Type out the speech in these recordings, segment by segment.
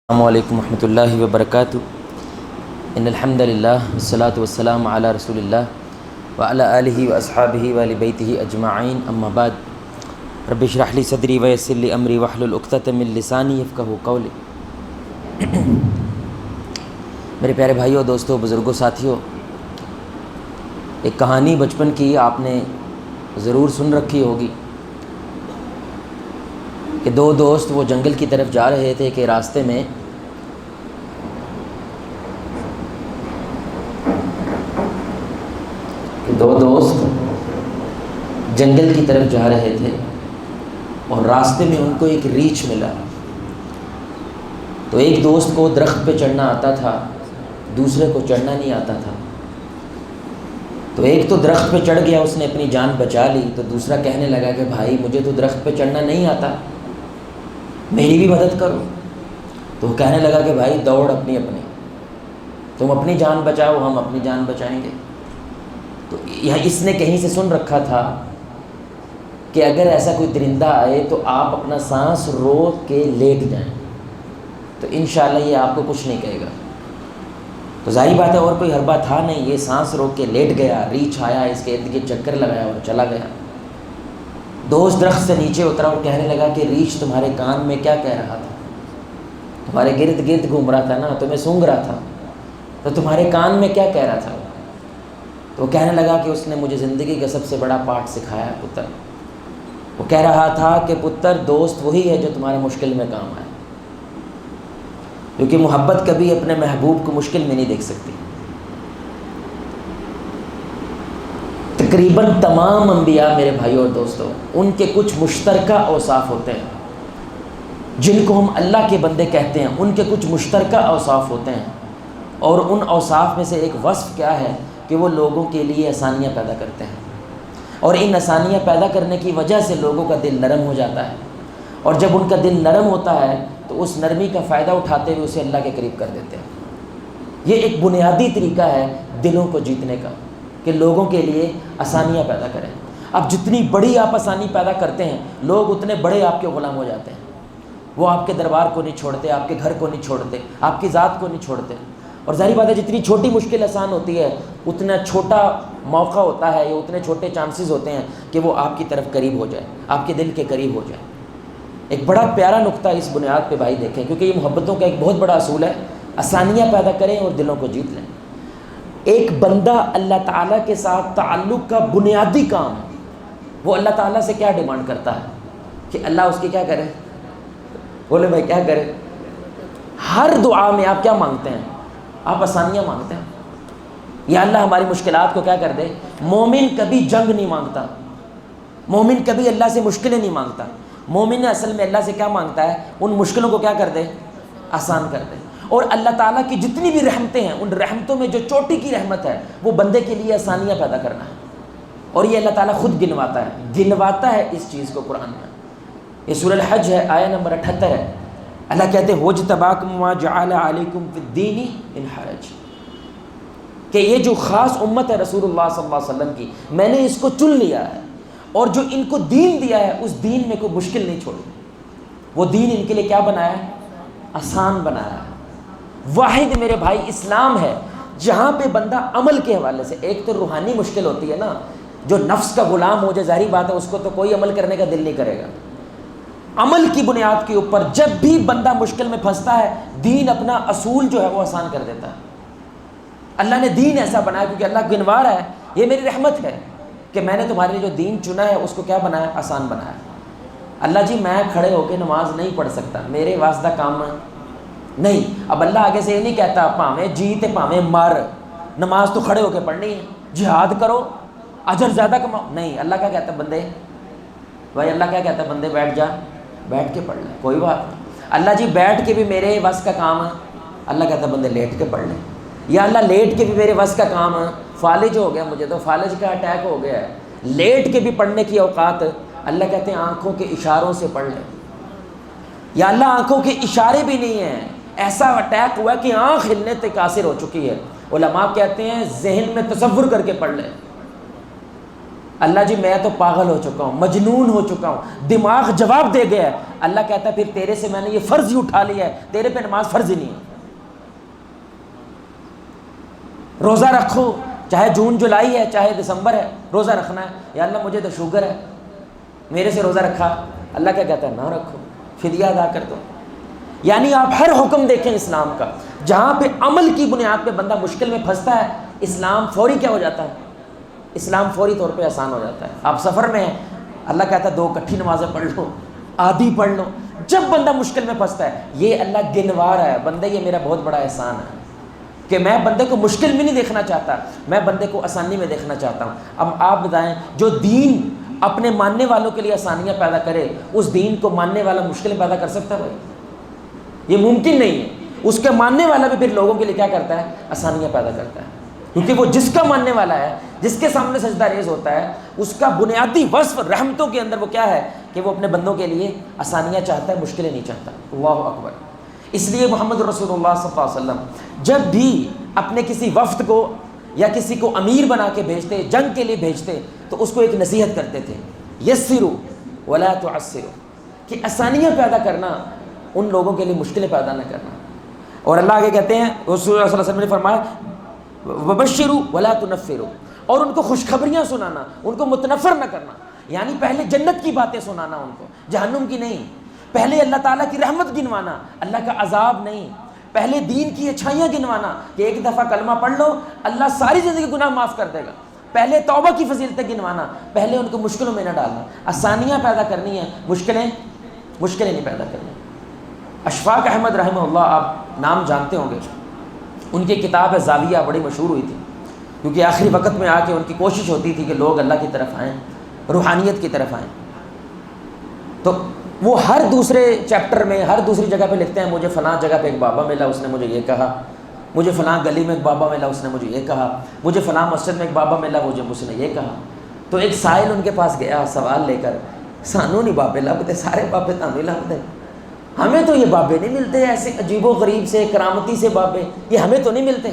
السلام علیکم ورحمۃ اللہ وبرکاتہ۔ ان الحمد للہ والصلاۃ والسلام علی رسول اللہ وعلی آلہ واصحابہ وآل بیتہ اجمعین، اما بعد۔ رب اشرح لی صدری ویسر لی امری واحلل عقدۃ من لسانی یفقہوا قولی۔ میرے پیارے بھائیوں، دوستوں، بزرگوں، ساتھیوں، ایک کہانی بچپن کی آپ نے ضرور سن رکھی ہوگی کہ دو دوست وہ جنگل کی طرف جا رہے تھے کہ راستے میں جنگل کی طرف جا رہے تھے اور راستے میں ان کو ایک ریچھ ملا۔ تو ایک دوست کو درخت پہ چڑھنا آتا تھا، دوسرے کو چڑھنا نہیں آتا تھا۔ تو ایک تو درخت پہ چڑھ گیا، اس نے اپنی جان بچا لی۔ تو دوسرا کہنے لگا کہ بھائی مجھے تو درخت پہ چڑھنا نہیں آتا، میری بھی مدد کرو۔ تو وہ کہنے لگا کہ بھائی دوڑ اپنی اپنی، تم اپنی جان بچاؤ، ہم اپنی جان بچائیں گے۔ تو یہاں اس نے کہیں سے سن رکھا تھا کہ اگر ایسا کوئی درندہ آئے تو آپ اپنا سانس روک کے لیٹ جائیں، تو انشاءاللہ یہ آپ کو کچھ نہیں کہے گا۔ تو ظاہر بات ہے اور کوئی حربہ تھا نہیں، یہ سانس روک کے لیٹ گیا، ریچھ آیا، اس کے ارد گرد چکر لگایا اور چلا گیا۔ دوست درخت سے نیچے اترا اور کہنے لگا کہ ریچھ تمہارے کان میں کیا کہہ رہا تھا؟ تمہارے گرد گرد گھوم رہا تھا نا، تمہیں سونگھ رہا تھا، تو تمہارے کان میں کیا کہہ رہا تھا؟ تو وہ کہنے لگا کہ اس نے مجھے زندگی کا سب سے بڑا پارٹ سکھایا پتر۔ وہ کہہ رہا تھا کہ پتر، دوست وہی ہے جو تمہارے مشکل میں کام آئے، کیونکہ محبت کبھی اپنے محبوب کو مشکل میں نہیں دیکھ سکتی۔ تقریباً تمام انبیاء میرے بھائیوں اور دوستوں، ان کے کچھ مشترکہ اوصاف ہوتے ہیں جن کو ہم اللہ کے بندے کہتے ہیں، ان کے کچھ مشترکہ اوصاف ہوتے ہیں، اور ان اوصاف میں سے ایک وصف کیا ہے کہ وہ لوگوں کے لیے آسانیاں پیدا کرتے ہیں، اور ان آسانیاں پیدا کرنے کی وجہ سے لوگوں کا دل نرم ہو جاتا ہے، اور جب ان کا دل نرم ہوتا ہے تو اس نرمی کا فائدہ اٹھاتے ہوئے اسے اللہ کے قریب کر دیتے ہیں۔ یہ ایک بنیادی طریقہ ہے دلوں کو جیتنے کا، کہ لوگوں کے لیے آسانیاں پیدا کریں۔ اب جتنی بڑی آپ آسانی پیدا کرتے ہیں، لوگ اتنے بڑے آپ کے غلام ہو جاتے ہیں۔ وہ آپ کے دربار کو نہیں چھوڑتے، آپ کے گھر کو نہیں چھوڑتے، آپ کی ذات کو نہیں چھوڑتے۔ اور ظاہر بات ہے جتنی چھوٹی مشکل آسان ہوتی ہے، اتنا چھوٹا موقع ہوتا ہے یا اتنے چھوٹے چانسز ہوتے ہیں کہ وہ آپ کی طرف قریب ہو جائے، آپ کے دل کے قریب ہو جائے۔ ایک بڑا پیارا نقطہ اس بنیاد پہ بھائی دیکھیں، کیونکہ یہ محبتوں کا ایک بہت بڑا اصول ہے، آسانیاں پیدا کریں اور دلوں کو جیت لیں۔ ایک بندہ اللہ تعالیٰ کے ساتھ تعلق کا بنیادی کام ہے، وہ اللہ تعالیٰ سے کیا ڈیمانڈ کرتا ہے کہ اللہ اس کی کیا کرے؟ بولے بھائی کیا کرے؟ ہر دعا میں آپ کیا مانگتے ہیں؟ آپ آسانیاں مانگتے ہیں۔ یا اللہ ہماری مشکلات کو کیا کر دے۔ مومن کبھی جنگ نہیں مانگتا، مومن کبھی اللہ سے مشکلیں نہیں مانگتا، مومن اصل میں اللہ سے کیا مانگتا ہے؟ ان مشکلوں کو کیا کر دے؟ آسان کر دے۔ اور اللہ تعالیٰ کی جتنی بھی رحمتیں ہیں، ان رحمتوں میں جو چوٹی کی رحمت ہے وہ بندے کے لیے آسانیاں پیدا کرنا ہے، اور یہ اللہ تعالیٰ خود گنواتا ہے اس چیز کو قرآن میں۔ یہ سورہ الحج ہے، آیہ نمبر 78 ہے۔ اللہ کہتے ہیں وَاجْتَبَاكُمْ وَجَعَلَ عَلَيْكُمْ فِي الدِّينِ مِنْ حَرَجٍ، کہ یہ جو خاص امت ہے رسول اللہ صلی اللہ علیہ وسلم کی، میں نے اس کو چن لیا ہے، اور جو ان کو دین دیا ہے اس دین میں کوئی مشکل نہیں چھوڑی۔ وہ دین ان کے لیے کیا بنایا ہے؟ آسان بنایا ہے۔ واحد میرے بھائی اسلام ہے جہاں پہ بندہ عمل کے حوالے سے، ایک تو روحانی مشکل ہوتی ہے نا، جو نفس کا غلام ہو جائے، ظاہری بات ہے اس کو تو کوئی عمل کرنے کا دل نہیں کرے گا۔ عمل کی بنیاد کے اوپر جب بھی بندہ مشکل میں پھنستا ہے، دین اپنا اصول جو ہے وہ آسان کر دیتا ہے۔ اللہ نے دین ایسا بنایا کیونکہ اللہ گنوا رہا ہے، یہ میری رحمت ہے کہ میں نے تمہارے لیے جو دین چنا ہے اس کو کیا بنایا؟ آسان بنایا۔ اللہ جی میں کھڑے ہو کے نماز نہیں پڑھ سکتا، میرے واسطہ کام نہیں۔ اب اللہ آگے سے یہ نہیں کہتا پاویں جیت پاویں مر، نماز تو کھڑے ہو کے پڑھنی ہے، جہاد کرو اجر زیادہ کماؤ، نہیں۔ اللہ کیا کہتا ہے؟ بندے بھائی اللہ کیا کہتا ہے؟ بندے بیٹھ جا، بیٹھ کے پڑھ لیں، کوئی بات نہیں۔ اللہ جی بیٹھ کے بھی میرے وس کا کام ہے، اللہ کہتا ہے بندے لیٹ کے پڑھ لیں۔ یا اللہ لیٹ کے بھی میرے وس کا کام ہے، فالج ہو گیا مجھے تو فالج کا اٹیک ہو گیا ہے، لیٹ کے بھی پڑھنے کی اوقات، اللہ کہتے ہیں آنکھوں کے اشاروں سے پڑھ لیں۔ یا اللہ آنکھوں کے اشارے بھی نہیں ہیں، ایسا اٹیک ہوا کہ آنکھ ہلنے تک قاصر ہو چکی ہے، علماء کہتے ہیں ذہن میں تصور کر کے پڑھ لیں۔ اللہ جی میں تو پاگل ہو چکا ہوں، مجنون ہو چکا ہوں، دماغ جواب دے گیا ہے۔ اللہ کہتا ہے پھر تیرے سے میں نے یہ فرض ہی اٹھا لیا ہے، تیرے پہ نماز فرض ہی نہیں ہے۔ روزہ رکھو، چاہے جون جولائی ہے چاہے دسمبر ہے، روزہ رکھنا ہے۔ یا اللہ مجھے تو شوگر ہے، میرے سے روزہ رکھا۔ اللہ کیا کہتا ہے؟ نہ رکھو، فدیہ ادا کر دو۔ یعنی آپ ہر حکم دیکھیں اسلام کا، جہاں پہ عمل کی بنیاد پہ بندہ مشکل میں پھنستا ہے، اسلام فوری کیا ہو جاتا ہے؟ اسلام فوری طور پہ آسان ہو جاتا ہے۔ آپ سفر میں ہیں، اللہ کہتا ہے 2 اکٹھی نمازیں پڑھ لو، آدھی پڑھ لو۔ جب بندہ مشکل میں پھنستا ہے، یہ اللہ گنوا رہا ہے، بندے یہ میرا بہت بڑا احسان ہے کہ میں بندے کو مشکل میں نہیں دیکھنا چاہتا، میں بندے کو آسانی میں دیکھنا چاہتا ہوں۔ اب آپ بتائیں، جو دین اپنے ماننے والوں کے لیے آسانیاں پیدا کرے، اس دین کو ماننے والا مشکلیں پیدا کر سکتا ہے بھائی؟ یہ ممکن نہیں ہے۔ اس کے ماننے والا بھی پھر لوگوں کے لیے کیا کرتا ہے؟ آسانیاں پیدا کرتا ہے، کیونکہ وہ جس کا ماننے والا ہے، جس کے سامنے سجدہ ریز ہوتا ہے، اس کا بنیادی وصف رحمتوں کے اندر وہ کیا ہے کہ وہ اپنے بندوں کے لیے آسانیاں چاہتا ہے، مشکلیں نہیں چاہتا۔ اللہ اکبر۔ اس لیے محمد رسول اللہ صلی اللہ علیہ وسلم جب بھی اپنے کسی وفد کو یا کسی کو امیر بنا کے بھیجتے، جنگ کے لیے بھیجتے، تو اس کو ایک نصیحت کرتے تھے، یسروا ولا تعسروا، کہ آسانیاں پیدا کرنا، ان لوگوں کے لیے مشکلیں پیدا نہ کرنا۔ اور اللہ آگے کہتے ہیں، رسول اللہ صلی اللہ علیہ وسلم نے فرمایا وبشروا ولا تنفروا، اور ان کو خوشخبریاں سنانا، ان کو متنفر نہ کرنا، یعنی پہلے جنت کی باتیں سنانا ان کو، جہنم کی نہیں۔ پہلے اللہ تعالیٰ کی رحمت گنوانا، اللہ کا عذاب نہیں۔ پہلے دین کی اچھائیاں گنوانا کہ ایک دفعہ کلمہ پڑھ لو، اللہ ساری زندگی گناہ معاف کر دے گا۔ پہلے توبہ کی فضیلتیں گنوانا، پہلے ان کو مشکلوں میں نہ ڈالنا۔ آسانیاں پیدا کرنی ہیں، مشکلیں نہیں پیدا کرنی۔ اشفاق احمد رحمہ اللہ، آپ نام جانتے ہوں گے، ان کی کتاب ہے زاویہ، بڑی مشہور ہوئی تھی، کیونکہ آخری وقت میں آ کے ان کی کوشش ہوتی تھی کہ لوگ اللہ کی طرف آئیں، روحانیت کی طرف آئیں۔ تو وہ ہر دوسرے چیپٹر میں، ہر دوسری جگہ پہ لکھتے ہیں، مجھے فلاں جگہ پہ ایک بابا ملا، اس نے مجھے یہ کہا، مجھے فلاں گلی میں ایک بابا ملا، اس نے مجھے یہ کہا، مجھے فلاں مسجد میں ایک بابا ملا، مجھ نے یہ کہا۔ تو ایک سائل ان کے پاس گیا سوال لے کر، سانو نہیں بابے لبتے، سارے بابے تانوں ہی لبتے، ہمیں تو یہ بابے نہیں ملتے، ایسے عجیب و غریب سے کرامتی سے بابے، یہ ہمیں تو نہیں ملتے۔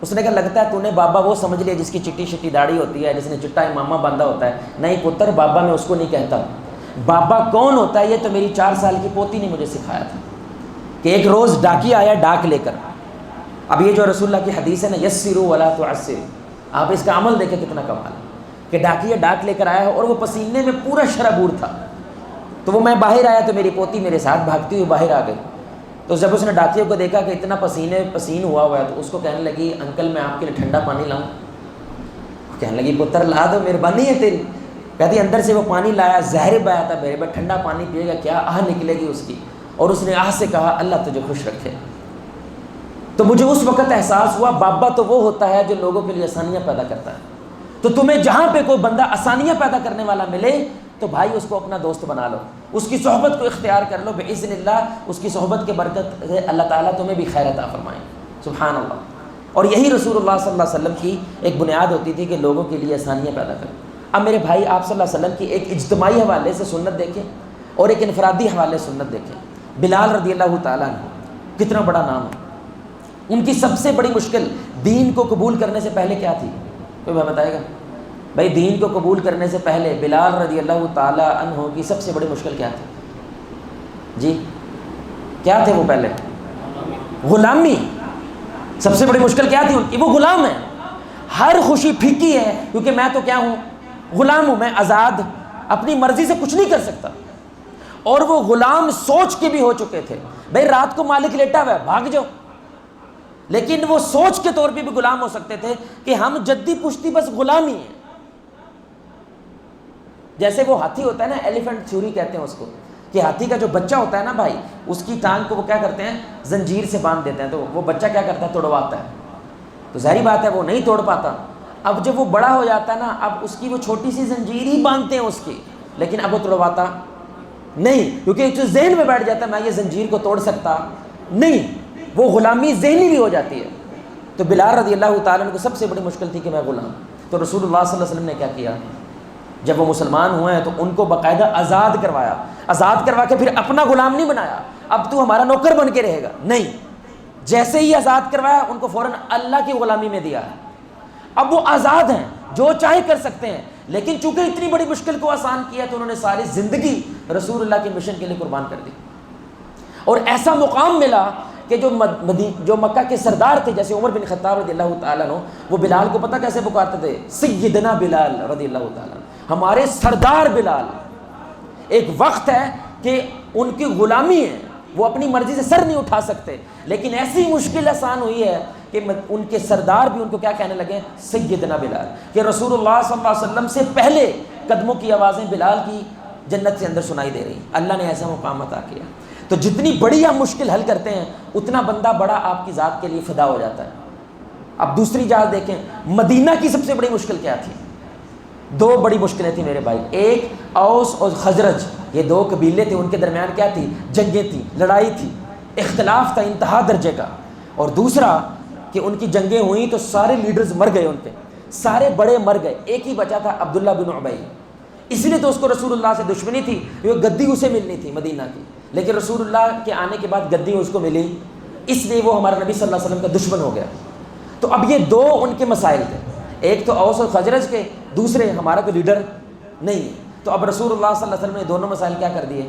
اس نے کہا لگتا ہے تو نے بابا وہ سمجھ لیا جس کی چٹی شٹی داڑھی ہوتی ہے، جس نے چٹا امامہ باندھا ہوتا ہے۔ نہیں پتر، بابا میں اس کو نہیں کہتا۔ بابا کون ہوتا ہے یہ تو میری 4 سال کی پوتی نے مجھے سکھایا تھا، کہ ایک روز ڈاکی آیا ڈاک لے کر۔ اب یہ جو رسول اللہ کی حدیث ہے نا، یسروا ولا تعسروا، آپ اس کا عمل دیکھیں کتنا کمال ہے، کہ ڈاکیہ ڈاک لے کر آیا ہے اور وہ پسینے میں پورا شرابور تھا۔ تو وہ میں باہر آیا تو میری پوتی میرے ساتھ بھاگتی ہوئی باہر آ گئی۔ تو جب اس نے ڈاکیوں کو دیکھا کہ اتنا پسین ہوا ہوا ہے، تو اس کو کہنے لگی انکل میں آپ کے لیے ٹھنڈا پانی لاؤں؟ کہنے لگی پتر لا دو، مہربانی ہے تیری۔ کہتی اندر سے وہ پانی لایا، زہر بہایا تھا میرے بھائی، ٹھنڈا پانی پیے گا کیا آہ نکلے گی اس کی، اور اس نے آہ سے کہا اللہ تجھے خوش رکھے۔ تو مجھے اس وقت احساس ہوا بابا تو وہ ہوتا ہے جو لوگوں کے لیے آسانیاں پیدا کرتا ہے۔ تو تمہیں جہاں پہ کوئی بندہ آسانیاں پیدا کرنے والا ملے تو بھائی اس کو اپنا دوست بنا لو، اس کی صحبت کو اختیار کر لو، باذن اللہ اس کی صحبت کے برکت سے اللہ تعالیٰ تمہیں بھی خیر عطا فرمائیں۔ سبحان اللہ۔ اور یہی رسول اللہ صلی اللہ علیہ وسلم کی ایک بنیاد ہوتی تھی کہ لوگوں کے لیے آسانیاں پیدا کریں۔ اب میرے بھائی آپ صلی اللہ علیہ وسلم کی ایک اجتماعی حوالے سے سنت دیکھیں اور ایک انفرادی حوالے سے سنت دیکھیں۔ بلال رضی اللہ تعالیٰ عنہ، کتنا بڑا نام ہے۔ ان کی سب سے بڑی مشکل دین کو قبول کرنے سے پہلے کیا تھی؟ کوئی بتائے گا؟ بھائی دین کو قبول کرنے سے پہلے بلال رضی اللہ تعالیٰ عنہ کی سب سے بڑی مشکل کیا تھی؟ جی کیا تھے وہ؟ پہلے غلامی۔ سب سے بڑی مشکل کیا تھی ان کی؟ وہ غلام ہیں۔ ہر خوشی پھیکی ہے، کیونکہ میں تو کیا ہوں؟ غلام ہوں، میں آزاد، اپنی مرضی سے کچھ نہیں کر سکتا۔ اور وہ غلام سوچ کے بھی ہو چکے تھے، بھائی رات کو مالک لیٹا ہوا ہے بھاگ جاؤ، لیکن وہ سوچ کے طور پہ بھی غلام ہو سکتے تھے کہ ہم جدی پشتی بس غلام ہی ہیں۔ جیسے وہ ہاتھی ہوتا ہے نا، ایلیفنٹ تھیوری کہتے ہیں اس کو، کہ ہاتھی کا جو بچہ ہوتا ہے نا بھائی، اس کی ٹانگ کو وہ کیا کرتے ہیں؟ زنجیر سے باندھ دیتے ہیں، تو وہ بچہ کیا کرتا ہے؟ توڑواتا ہے۔ تو ظاہری بات ہے وہ نہیں توڑ پاتا۔ اب جب وہ بڑا ہو جاتا ہے نا، اب اس کی وہ چھوٹی سی زنجیر ہی باندھتے ہیں اس کی، لیکن اب وہ توڑواتا نہیں، کیونکہ جو ذہن میں بیٹھ جاتا ہے میں یہ زنجیر کو توڑ سکتا نہیں، وہ غلامی ذہنی بھی ہو جاتی ہے۔ تو بلال رضی اللہ تعالیٰ عنہ کو سب سے بڑی مشکل تھی کہ میں غلام۔ تو رسول اللہ صلی اللہ علیہ وسلم نے کیا کیا؟ جب وہ مسلمان ہوئے ہیں تو ان کو باقاعدہ آزاد کروایا، آزاد کروا کے پھر اپنا غلام نہیں بنایا، اب تو ہمارا نوکر بن کے رہے گا، نہیں، جیسے ہی آزاد کروایا ان کو فوراً اللہ کی غلامی میں دیا ہے۔ اب وہ آزاد ہیں، جو چاہے کر سکتے ہیں، لیکن چونکہ اتنی بڑی مشکل کو آسان کیا تو انہوں نے ساری زندگی رسول اللہ کے مشن کے لیے قربان کر دی. اور ایسا مقام ملا کہ جو مکہ کے سردار تھے جیسے عمر بن خطاب رضی اللہ تعالیٰ عنہ، وہ بلال کو پتہ کیسے پکارتے تھے؟ سیدنا بلال رضی اللہ تعالیٰ عنہ، ہمارے سردار بلال. ایک وقت ہے کہ ان کی غلامی ہے، وہ اپنی مرضی سے سر نہیں اٹھا سکتے، لیکن ایسی مشکل آسان ہوئی ہے کہ ان کے سردار بھی ان کو کیا کہنے لگے؟ سیدنا بلال. کہ رسول اللہ صلی اللہ علیہ وسلم سے پہلے قدموں کی آوازیں بلال کی جنت سے اندر سنائی دے رہی. اللہ نے ایسا مقام عطا کیا. تو جتنی بڑی ہم مشکل حل کرتے ہیں اتنا بندہ بڑا آپ کی ذات کے لیے فدا ہو جاتا ہے. اب دوسری جہاز دیکھیں، مدینہ کی سب سے بڑی مشکل کیا تھی؟ دو بڑی مشکلیں تھیں میرے بھائی. ایک اوس اور خزرج، یہ دو قبیلے تھے، ان کے درمیان کیا تھی؟ جنگیں تھیں، لڑائی تھی، اختلاف تھا انتہا درجے کا. اور دوسرا کہ ان کی جنگیں ہوئیں تو سارے لیڈرز مر گئے، ان کے سارے بڑے مر گئے، ایک ہی بچا تھا عبداللہ بن ابی. اس لیے تو اس کو رسول اللہ سے دشمنی تھی، گدی اسے ملنی تھی مدینہ کی، لیکن رسول اللہ کے آنے کے بعد گدی اس کو ملی، اس لیے وہ ہمارے نبی صلی اللہ علیہ وسلم کا دشمن ہو گیا. تو اب یہ دو ان کے مسائل تھے، ایک تو اوس اور خزرج کے، دوسرے ہمارا کوئی لیڈر نہیں ہے. تو اب رسول اللہ صلی اللہ علیہ وسلم نے دونوں مسائل کیا کر دیے؟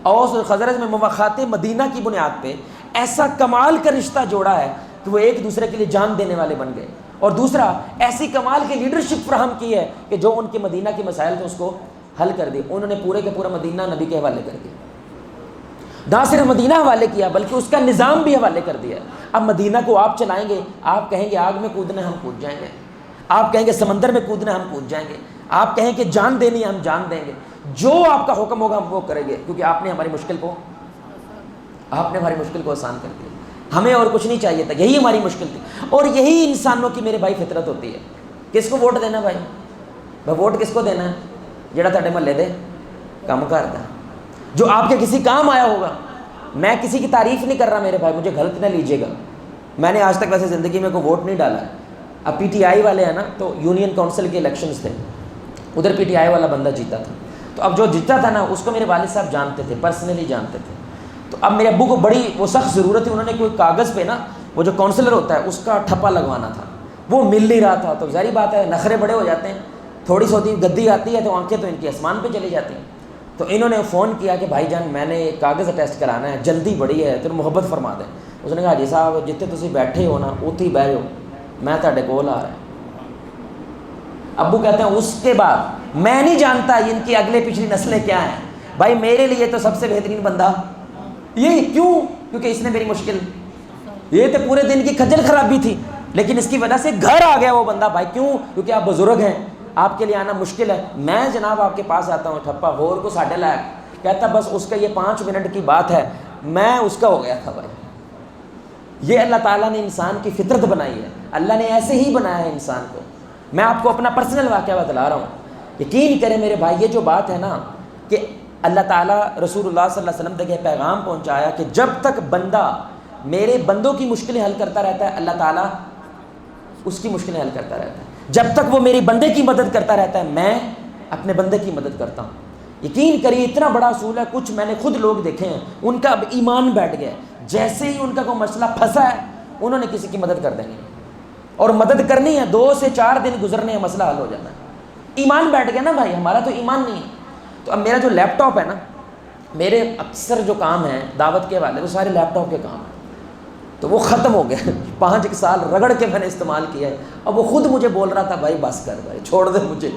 اوس اور خزرج میں مواخات مدینہ کی بنیاد پہ ایسا کمال کا رشتہ جوڑا ہے کہ وہ ایک دوسرے کے لیے جان دینے والے بن گئے. اور دوسرا ایسی کمال کی لیڈرشپ فراہم کی ہے کہ جو ان کے مدینہ کے مسائل تھے اس کو حل کر دی. انہوں نے پورے کے پورا مدینہ نبی کے حوالے کر دیا. نہ صرف مدینہ حوالے کیا بلکہ اس کا نظام بھی حوالے کر دیا. اب مدینہ کو آپ چلائیں گے، آپ کہیں گے آگ میں کودنا ہم کود جائیں گے، آپ کہیں گے سمندر میں کودنا ہم کود جائیں گے، آپ کہیں کہ جان دینی ہے ہم جان دیں گے. جو آپ کا حکم ہوگا ہم وہ کریں گے، کیونکہ آپ نے ہماری مشکل کو آسان کر دیا. ہمیں اور کچھ نہیں چاہیے تھا، یہی ہماری مشکل تھی. اور یہی انسانوں کی میرے بھائی فطرت ہوتی ہے. کس کو ووٹ دینا بھائی ووٹ کس کو دینا ہے؟ جڑا تھوڑے محلے دے کام کرتا ہے، جو آپ کے کسی کام آیا ہوگا. میں کسی کی تعریف نہیں کر رہا میرے بھائی، مجھے غلط نہ لیجیے گا. میں نے آج تک ویسے زندگی میں کوئی ووٹ نہیں ڈالا ہے. اب پی ٹی آئی والے ہیں نا، تو یونین کونسل کے الیکشنز تھے، ادھر پی ٹی آئی والا بندہ جیتا تھا. تو اب جو جیتا تھا نا اس کو میرے والد صاحب جانتے تھے، پرسنلی جانتے تھے. تو اب میرے ابو کو بڑی وہ سخت ضرورت تھی، انہوں نے کوئی کاغذ پہ نا وہ جو کونسلر ہوتا ہے اس کا ٹھپا لگوانا تھا، وہ مل نہیں رہا تھا. تو ظاہری بات ہے نخرے بڑے ہو جاتے ہیں، تھوڑی سی ہوتی گدی آتی ہے تو آنکھیں تو ان کی آسمان پہ چلی جاتی ہیں. تو انہوں نے فون کیا کہ بھائی جان میں نے ایک کاغذ اٹیسٹ کرانا ہے، جلدی بڑی ہے تو محبت فرما دیں. اس نے کہا جی صاحب جتنے تسی بیٹھے ہو نا اتھی بہ جاؤ، میں تہاڈے کول آ رہا ہوں. ابو کہتے ہیں اس کے بعد میں نہیں جانتا ان کی اگلے پچھلی نسلیں کیا ہیں. بھائی میرے لیے تو سب سے بہترین بندہ یہ، کیوں؟ کیونکہ اس نے میری مشکل، یہ تو پورے دن کی کھجل خرابی تھی لیکن اس کی وجہ سے گھر آ گیا وہ بندہ. بھائی کیوں؟ کیونکہ آپ بزرگ ہیں، آپ کے لیے آنا مشکل ہے. میں جناب آپ کے پاس آتا ہوں ٹھپا ہور کو ساڑھے لائق کہتا بس اس کا یہ 5 منٹ کی بات ہے، میں اس کا ہو گیا تھا. بھائی یہ اللہ تعالیٰ نے انسان کی فطرت بنائی ہے، اللہ نے ایسے ہی بنایا ہے انسان کو. میں آپ کو اپنا پرسنل واقعہ بتلا رہا ہوں. یقین کریں میرے بھائی یہ جو بات ہے نا کہ اللہ تعالیٰ رسول اللہ صلی اللہ علیہ وسلم تک یہ پیغام پہنچایا کہ جب تک بندہ میرے بندوں کی مشکلیں حل کرتا رہتا ہے اللہ تعالیٰ اس کی مشکلیں حل کرتا رہتا ہے. جب تک وہ میری بندے کی مدد کرتا رہتا ہے میں اپنے بندے کی مدد کرتا ہوں. یقین کریے اتنا بڑا اصول ہے. کچھ میں نے خود لوگ دیکھے ہیں ان کا اب ایمان بیٹھ گیا، جیسے ہی ان کا کوئی مسئلہ پھنسا ہے انہوں نے کسی کی مدد کر دینی ہے، اور مدد کرنی ہے 2 سے 4 دن گزرنے ہیں مسئلہ حل ہو جانا ہے. ایمان بیٹھ گیا نا بھائی، ہمارا تو ایمان نہیں ہے. تو اب میرا جو لیپ ٹاپ ہے نا، میرے اکثر جو کام ہیں دعوت کے والے وہ سارے لیپ ٹاپ کے کام ہیں. تو وہ ختم ہو گئے 5 سال رگڑ کے میں نے استعمال کیا ہے. اب وہ خود مجھے بول رہا تھا بھائی بس کر بھائی چھوڑ دے مجھے.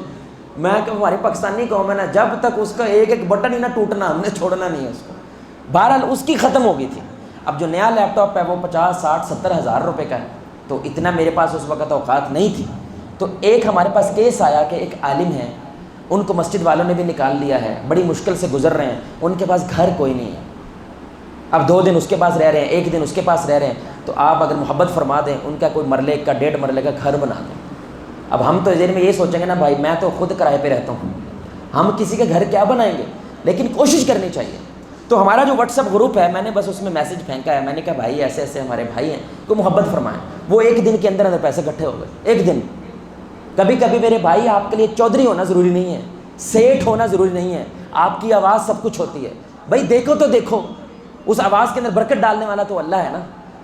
میں کہ ہماری پاکستانی قوم ہے نا، جب تک اس کا ایک بٹن ہی نہ ٹوٹنا ہم نے چھوڑنا نہیں ہے اس کو. بہرحال اس کی ختم ہو گئی تھی. اب جو نیا لیپ ٹاپ ہے وہ 50 60 70 ہزار روپے کا ہے. تو اتنا میرے پاس اس وقت اوقات نہیں تھی. تو ایک ہمارے پاس کیس آیا کہ ایک عالم ہے، ان کو مسجد والوں نے بھی نکال لیا ہے، بڑی مشکل سے گزر رہے ہیں، ان کے پاس گھر کوئی نہیں ہے. اب 2 دن اس کے پاس رہ رہے ہیں، 1 دن اس کے پاس رہ رہے ہیں. تو آپ اگر محبت فرما دیں ان کا کوئی مرلے کا 1.5 مرلے کا گھر بنا دیں. اب ہم تو ذہن میں یہ سوچیں گے نا بھائی میں تو خود کرائے پہ رہتا ہوں، ہم کسی کے گھر کیا بنائیں گے، لیکن کوشش کرنی چاہیے. تو ہمارا جو واٹس ایپ گروپ ہے میں نے بس اس میں میسج پھینکا ہے. میں نے کہا بھائی ایسے ایسے ہمارے بھائی ہیں کو محبت فرمائیں. وہ 1 دن کے اندر اندر پیسے اکٹھے ہو گئے. 1 دن. کبھی کبھی میرے بھائی آپ کے لیے چودھری ہونا ضروری نہیں ہے، سیٹھ ہونا ضروری نہیں ہے، آپ کی آواز سب کچھ ہوتی ہے. بھائی دیکھو تو دیکھو اس آواز کے اندر برکت ڈالنے والا تو اللہ ہے نا.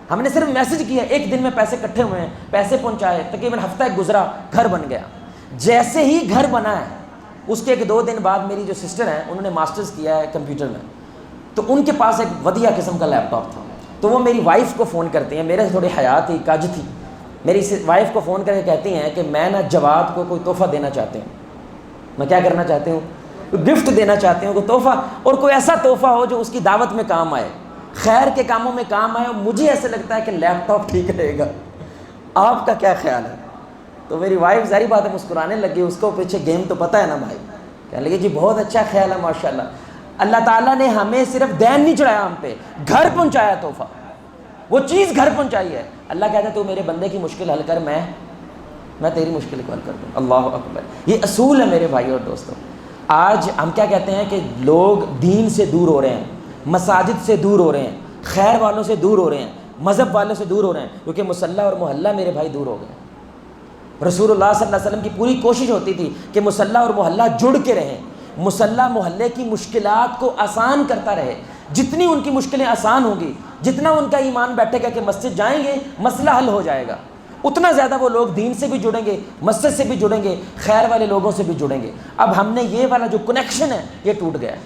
ہم نے صرف میسج کیا، 1 دن میں پیسے اکٹھے ہوئے ہیں، پیسے پہنچائے، تقریباً ہفتہ 1 گزرا، گھر بن گیا. جیسے ہی گھر بنا ہے اس کے 1-2 دن بعد میری جو سسٹر ہیں انہوں نے ماسٹرز کیا ہے کمپیوٹر میں، تو ان کے پاس ایک ودیع قسم کا لیپ ٹاپ تھا، تو وہ میری وائف کو فون کرتے ہیں، میرے سے تھوڑی حیا تھی، کج تھی، میری وائف کو فون کر کے کہتی ہیں کہ میں نا جواد کو کوئی تحفہ دینا چاہتے ہوں، میں کیا کرنا چاہتی ہوں، گفٹ دینا چاہتی ہوں، کوئی تحفہ، اور کوئی ایسا تحفہ ہو جو اس کی دعوت میں کام آئے، خیر کے کاموں میں کام آئے، اور مجھے ایسے لگتا ہے کہ لیپ ٹاپ ٹھیک رہے گا، آپ کا کیا خیال ہے؟ تو میری وائف ظاہری بات ہے مسکرانے لگی، اس کو پیچھے گیم تو پتہ ہے نا بھائی، کہنے لگے جی بہت اچھا خیال ہے ماشاءاللہ، اللہ تعالیٰ نے ہمیں صرف دین نہیں چڑھایا ہم پہ، گھر پہنچایا تحفہ، وہ چیز گھر پہنچائی ہے۔ اللہ کہتا ہے تو میرے بندے کی مشکل حل کر، میں تیری مشکل کو حل کر دوں۔ اللہ اکبر، یہ اصول ہے میرے بھائی اور دوستوں۔ آج ہم کیا کہتے ہیں کہ لوگ دین سے دور ہو رہے ہیں، مساجد سے دور ہو رہے ہیں، خیر والوں سے دور ہو رہے ہیں، مذہب والوں سے دور ہو رہے ہیں، کیونکہ مصلی اور محلہ میرے بھائی دور ہو گئے۔ رسول اللہ صلی اللہ علیہ وسلم کی پوری کوشش ہوتی تھی کہ مصلی اور محلہ جڑ کے رہیں، مصلی محلے کی مشکلات کو آسان کرتا رہے، جتنی ان کی مشکلیں آسان ہوں گی، جتنا ان کا ایمان بیٹھے گا کہ مسجد جائیں گے مسئلہ حل ہو جائے گا، اتنا زیادہ وہ لوگ دین سے بھی جڑیں گے، مسجد سے بھی جڑیں گے، خیر والے لوگوں سے بھی جڑیں گے۔ اب ہم نے یہ والا جو کنیکشن ہے یہ ٹوٹ گیا ہے،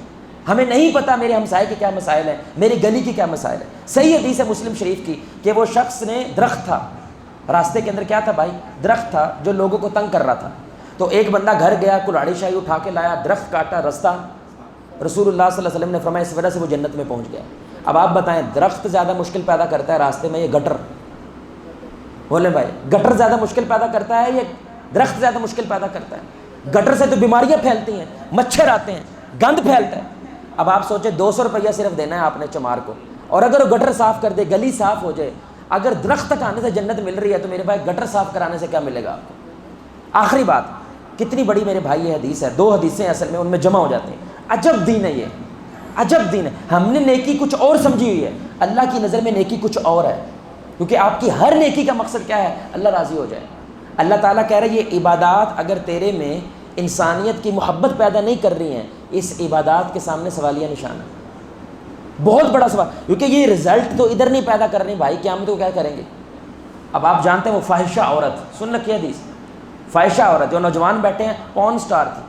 ہمیں نہیں پتہ میرے ہمسائے کے کیا مسائل ہیں، میری گلی کی کیا مسائل ہیں۔ صحیح حدیث ہے مسلم شریف کی کہ وہ شخص نے درخت تھا، راستے کے اندر کیا تھا بھائی؟ درخت تھا جو لوگوں کو تنگ کر رہا تھا، تو ایک بندہ گھر گیا، کلاڑی شاہی اٹھا کے لایا، درخت کاٹا، رستہ، رسول اللہ صلی اللہ علیہ وسلم نے فرمایا اس وجہ سے وہ جنت میں پہنچ گیا۔ اب آپ بتائیں درخت زیادہ مشکل پیدا کرتا ہے راستے میں، یہ گٹر؟ بولے بھائی گٹر زیادہ مشکل پیدا کرتا ہے یا درخت زیادہ مشکل پیدا کرتا ہے؟ گٹر سے تو بیماریاں پھیلتی ہیں، مچھر آتے ہیں، گند پھیلتا ہے۔ اب آپ سوچیں 200 روپیہ صرف دینا ہے آپ نے چمار کو، اور اگر وہ گٹر صاف کر دے، گلی صاف ہو جائے، اگر درخت تک آنے سے جنت مل رہی ہے تو میرے بھائی گٹر صاف کرانے سے کیا ملے گا آپ کو؟ آخری بات، کتنی بڑی میرے بھائی یہ حدیث ہے، 2 حدیثیں اصل میں ان میں جمع ہو جاتی ہیں۔ عجب دین ہے یہ، عجب دین ہے۔ ہم نے نیکی کچھ اور سمجھی ہوئی ہے، اللہ کی نظر میں نیکی کچھ اور ہے، کیونکہ آپ کی ہر نیکی کا مقصد کیا ہے؟ اللہ راضی ہو جائے۔ اللہ تعالیٰ کہہ رہے یہ عبادات اگر تیرے میں انسانیت کی محبت پیدا نہیں کر رہی ہیں، اس عبادات کے سامنے سوالیہ نشان ہے، بہت بڑا سوال، کیونکہ یہ رزلٹ تو ادھر نہیں پیدا کر رہی بھائی، قیامت کو کیا کریں گے؟ اب آپ جانتے ہیں وہ فاحشہ عورت، سن رکھی حدیث، فاحشہ عورت جو نوجوان بیٹھے ہیں، پورن سٹار تھی،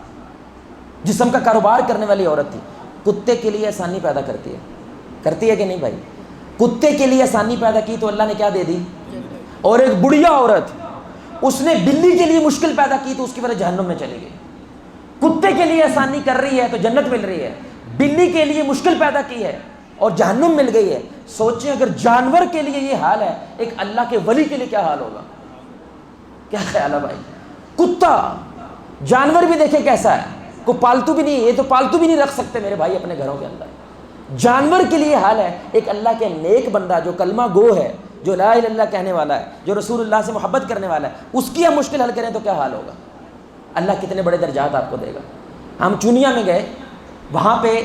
جسم کا کاروبار کرنے والی عورت تھی، کتے کے لیے آسانی پیدا کرتی ہے کہ نہیں بھائی؟ کتے کے لیے آسانی پیدا کی تو اللہ نے کیا دے دی؟ اور ایک بڑھیا عورت، اس نے بلی کے لیے مشکل پیدا کی تو اس کی وجہ جہنم میں چلی گئی۔ کتے کے لیے آسانی کر رہی ہے تو جنت مل رہی ہے، بلی کے لیے مشکل پیدا کی ہے اور جہنم مل گئی ہے۔ سوچیں اگر جانور کے لیے یہ حال ہے، ایک اللہ کے ولی کے لیے کیا حال ہوگا؟ کیا خیال ہے بھائی؟ کتا، جانور بھی دیکھیں کیسا ہے، کوئی پالتو بھی نہیں، یہ تو پالتو بھی نہیں رکھ سکتے میرے بھائی اپنے گھروں کے اندر، جانور کے لیے حال ہے۔ ایک اللہ کے نیک بندہ جو کلمہ گو ہے، جو لا الہ الا اللہ کہنے والا ہے، جو رسول اللہ سے محبت کرنے والا ہے، اس کی ہم مشکل حل کریں تو کیا حال ہوگا؟ اللہ کتنے بڑے درجات آپ کو دے گا۔ ہم چونیا میں گئے، وہاں پہ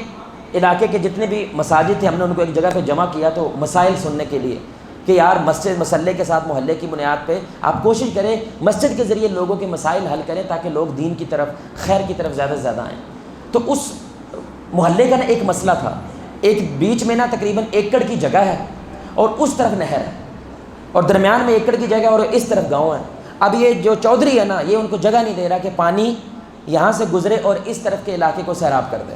علاقے کے جتنے بھی مساجد تھے ہم نے ان کو ایک جگہ پہ جمع کیا تو مسائل سننے کے لیے کہ یار مسجد مسلے کے ساتھ محلے کی بنیاد پہ آپ کوشش کریں مسجد کے ذریعے لوگوں کے مسائل حل کریں تاکہ لوگ دین کی طرف، خیر کی طرف زیادہ سے زیادہ آئیں۔ تو اس محلے کا نا ایک مسئلہ تھا، ایک بیچ میں نا تقریباً 1 ایکڑ کی جگہ ہے اور اس طرف نہر ہے اور درمیان میں 1 ایکڑ کی جگہ اور اس طرف گاؤں ہے۔ اب یہ جو چودھری ہے نا یہ ان کو جگہ نہیں دے رہا کہ پانی یہاں سے گزرے اور اس طرف کے علاقے کو سیراب کر دے،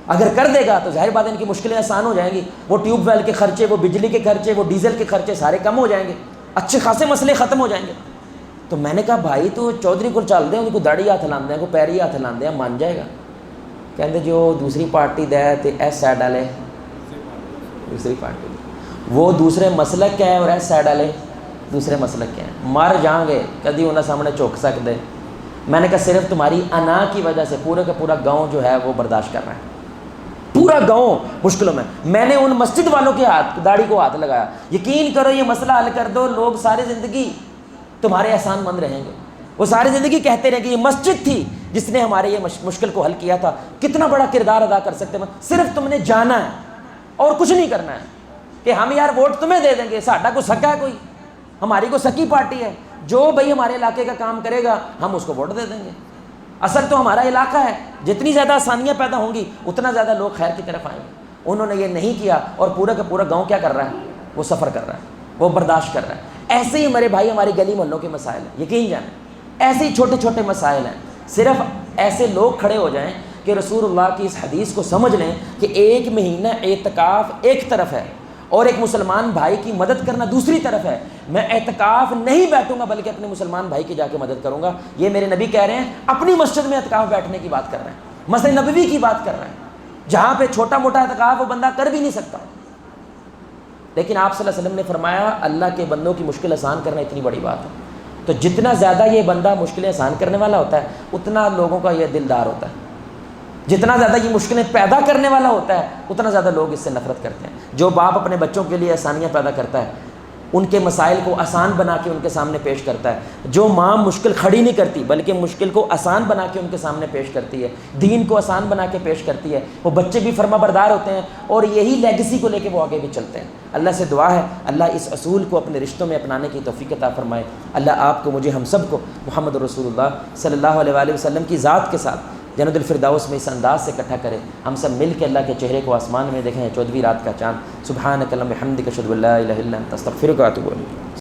اگر کر دے گا تو ظاہر بات ہے ان کی مشکلیں آسان ہو جائیں گی، وہ ٹیوب ویل کے خرچے، وہ بجلی کے خرچے، وہ ڈیزل کے خرچے سارے کم ہو جائیں گے، اچھے خاصے مسئلے ختم ہو جائیں گے۔ تو میں نے کہا بھائی تو چودھری کو چل دیں، ان کو داڑھی ہاتھ لاندے ہیں، کو پیری ہاتھ لاندے ہیں، مان جائے گا؟ کہتے جو دوسری پارٹی دے تو ایس سائڈ والے دوسری پارٹی وہ دوسرے مسلک کے ہیں اور ایس سائڈ والے دوسرے مسلک کے ہیں، مر جائیں گے کدی انہیں سامنے چوک سکتے۔ میں نے کہا صرف تمہاری انا کی وجہ سے پورے کا پورا گاؤں جو ہے وہ برداشت کر رہا ہے، پورا گاؤں مشکلوں میں۔ میں نے ان مسجد والوں کے ہاتھ داڑھی کو ہاتھ لگایا، یقین کرو یہ مسئلہ حل کر دو، لوگ ساری زندگی تمہارے احسان مند رہیں گے، وہ ساری زندگی کہتے رہیں کہ یہ مسجد تھی جس نے ہمارے یہ مشکل کو حل کیا تھا، کتنا بڑا کردار ادا کر سکتے ہیں، صرف تم نے جانا ہے اور کچھ نہیں کرنا ہے کہ ہم یار ووٹ تمہیں دے دیں گے، ساڈا کو سکا ہے کوئی، ہماری کو سکی پارٹی ہے، جو بھائی ہمارے علاقے کا کام کرے گا ہم اس کو ووٹ دے دیں گے۔ اصل تو ہمارا علاقہ ہے، جتنی زیادہ آسانیاں پیدا ہوں گی اتنا زیادہ لوگ خیر کی طرف آئیں گے۔ انہوں نے یہ نہیں کیا اور پورا کا پورا گاؤں کیا کر رہا ہے؟ وہ سفر کر رہا ہے، وہ برداشت کر رہا ہے۔ ایسے ہی ہمارے بھائی ہماری گلی محلوں کے مسائل ہیں، یقین جانیں ایسے ہی چھوٹے چھوٹے مسائل ہیں، صرف ایسے لوگ کھڑے ہو جائیں کہ رسول اللہ کی اس حدیث کو سمجھ لیں کہ ایک مہینہ اعتکاف ایک طرف ہے اور ایک مسلمان بھائی کی مدد کرنا دوسری طرف ہے، میں اعتکاف نہیں بیٹھوں گا بلکہ اپنے مسلمان بھائی کی جا کے مدد کروں گا، یہ میرے نبی کہہ رہے ہیں، اپنی مسجد میں اعتکاف بیٹھنے کی بات کر رہے ہیں، مسجد نبوی کی بات کر رہے ہیں جہاں پہ چھوٹا موٹا اعتکاف وہ بندہ کر بھی نہیں سکتا، لیکن آپ صلی اللہ علیہ وسلم نے فرمایا اللہ کے بندوں کی مشکل آسان کرنا اتنی بڑی بات ہے، تو جتنا زیادہ یہ بندہ مشکلیں آسان کرنے والا ہوتا ہے اتنا لوگوں کا یہ دلدار ہوتا ہے، جتنا زیادہ یہ مشکلیں پیدا کرنے والا ہوتا ہے اتنا زیادہ لوگ اس سے نفرت کرتے ہیں۔ جو باپ اپنے بچوں کے لیے آسانیاں پیدا کرتا ہے، ان کے مسائل کو آسان بنا کے ان کے سامنے پیش کرتا ہے، جو ماں مشکل کھڑی نہیں کرتی بلکہ مشکل کو آسان بنا کے ان کے سامنے پیش کرتی ہے، دین کو آسان بنا کے پیش کرتی ہے، وہ بچے بھی فرما بردار ہوتے ہیں اور یہی لیگیسی کو لے کے وہ آگے بھی چلتے ہیں۔ اللہ سے دعا ہے اللہ اس اصول کو اپنے رشتوں میں اپنانے کی توفیق عطا فرمائے۔ اللہ آپ کو، مجھے، ہم سب کو محمد رسول اللہ صلی اللہ علیہ وآلہ وسلم کی ذات کے ساتھ جنت الفردوس میں اس انداز سے اکٹھا کرے، ہم سب مل کے اللہ کے چہرے کو آسمان میں دیکھیں، 14ویں رات کا چاند۔ سبحانک اللہم وبحمدک، اشہد ان لا الہ الا انت، استغفرک واتوب الیک۔